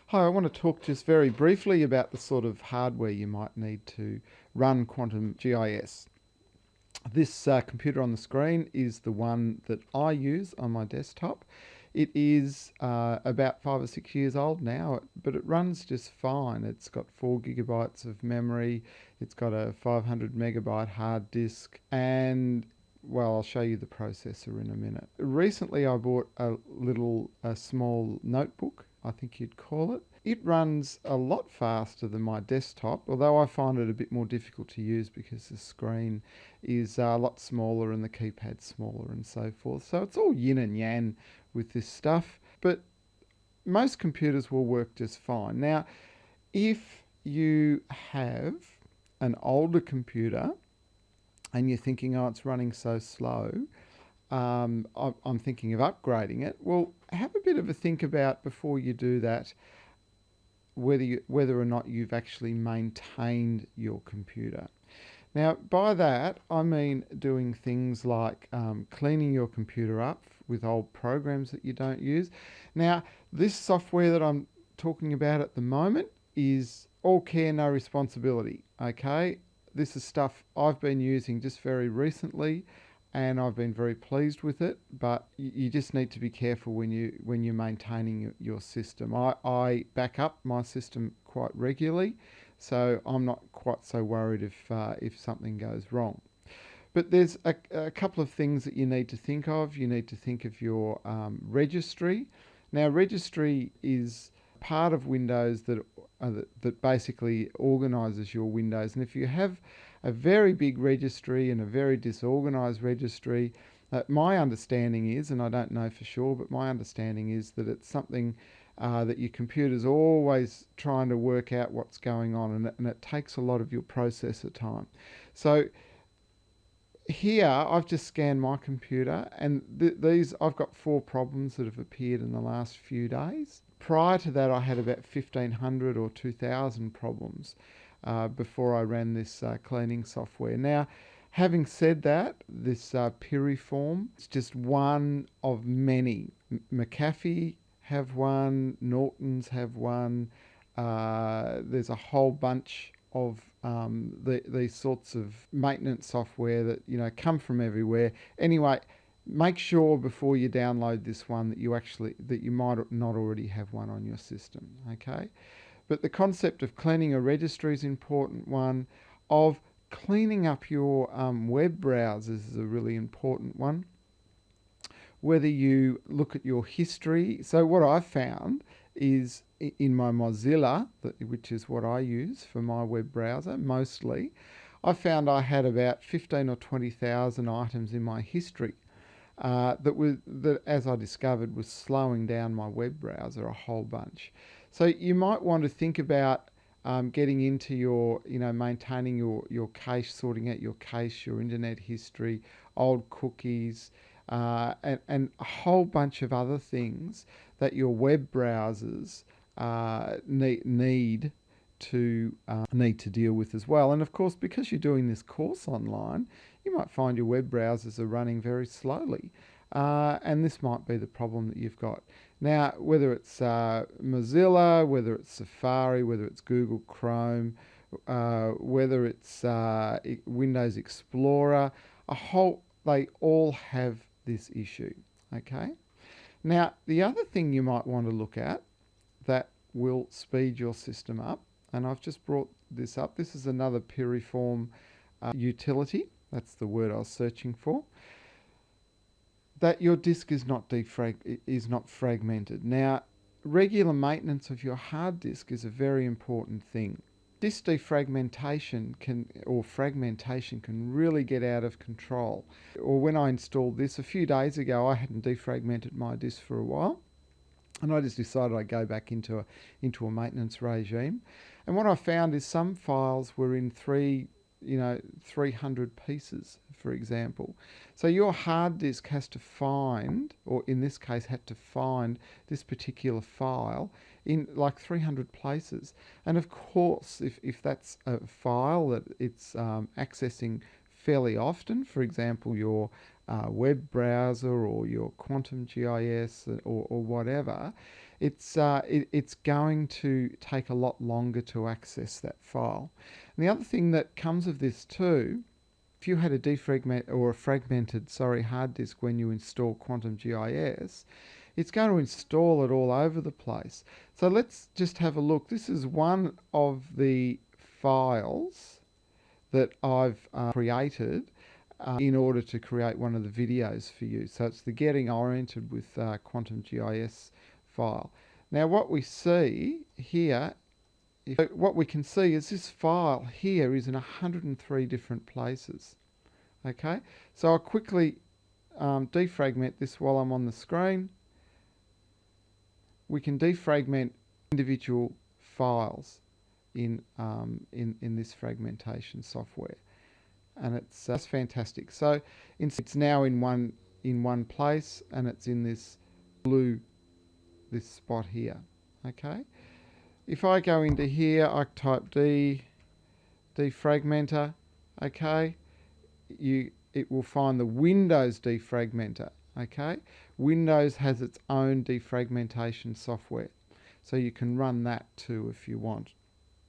Hi, I want to talk just very briefly about the sort of hardware you might need to run quantum GIS. This computer on the screen is the one that I use on my desktop. It is about 5 or 6 years old now, but it runs just fine. It's got 4 GB of memory, it's got a 500 MB hard disk, and well, I'll show you the processor in a minute. Recently, I bought a small notebook, I think you'd call it. It runs a lot faster than my desktop, although I find it a bit more difficult to use because the screen is a lot smaller and the keypad's smaller and so forth. So it's all yin and yang with this stuff, but most computers will work just fine. Now, if you have an older computer and you're thinking, oh, it's running so slow, I'm thinking of upgrading it. Well, have a bit of a think about before you do that whether or not you've actually maintained your computer. Now, by that, I mean doing things like cleaning your computer up with old programs that you don't use. Now, this software that I'm talking about at the moment is all care, no responsibility, okay? This is stuff I've been using just very recently, and I've been very pleased with it, but you just need to be careful when you're maintaining your system. I back up my system quite regularly, so I'm not quite so worried if something goes wrong. But there's a couple of things that you need to think of. You need to think of your registry. Now, registry is part of Windows that basically organizes your windows, and if you have a very big registry and a very disorganized registry, my understanding is, and I don't know for sure, but my understanding is that it's something that your computer's always trying to work out what's going on, and it takes a lot of your processor time. So here I've just scanned my computer, and these I've got 4 problems that have appeared in the last few days. Prior to that, I had about 1,500 or 2,000 problems before I ran this cleaning software. Now, having said that, this Piriform is just one of many. McAfee have one, Norton's have one. There's a whole bunch of these sorts of maintenance software that come from everywhere. Anyway, make sure before you download this one that you might not already have one on your system. Okay. But the concept of cleaning a registry is an important one. Of cleaning up your web browsers is a really important one. Whether you look at your history. So what I found is in my Mozilla, which is what I use for my web browser mostly, I found I had about 15 or 20,000 items in my history that, as I discovered, was slowing down my web browser a whole bunch. So you might want to think about getting into your, maintaining your cache, sorting out your cache, your internet history, old cookies, and a whole bunch of other things that your web browsers need to deal with as well. And of course, because you're doing this course online, you might find your web browsers are running very slowly. And this might be the problem that you've got. Now, whether it's Mozilla, whether it's Safari, whether it's Google Chrome, whether it's Windows Explorer, they all have this issue, okay? Now, the other thing you might want to look at that will speed your system up, and I've just brought this up. This is another Piriform utility. That's the word I was searching for. That your disk is not fragmented. Now, regular maintenance of your hard disk is a very important thing. Disk defragmentation fragmentation can really get out of control. Or when I installed this a few days ago, I hadn't defragmented my disk for a while, and I just decided I'd go back into a maintenance regime. And what I found is some files were in 300 pieces, for example. So your hard disk has to find, or in this case had to find, this particular file in like 300 places. And of course, if that's a file that it's accessing fairly often, for example, your web browser or your quantum GIS or whatever, it's going to take a lot longer to access that file. And the other thing that comes of this too, if you had a fragmented hard disk when you install Quantum GIS, it's going to install it all over the place. So let's just have a look. This is one of the files that I've created in order to create one of the videos for you. So it's the Getting Oriented with Quantum GIS file. Now what we see here, what we can see is this file here is in 103 different places. Okay, so I'll quickly defragment this while I'm on the screen. We can defragment individual files in this fragmentation software, and it's fantastic. So it's now in one place, and it's in this spot here. Okay, if I go into here, I type defragmenter. Okay, it will find the Windows defragmenter. Okay, Windows has its own defragmentation software, so you can run that too if you want.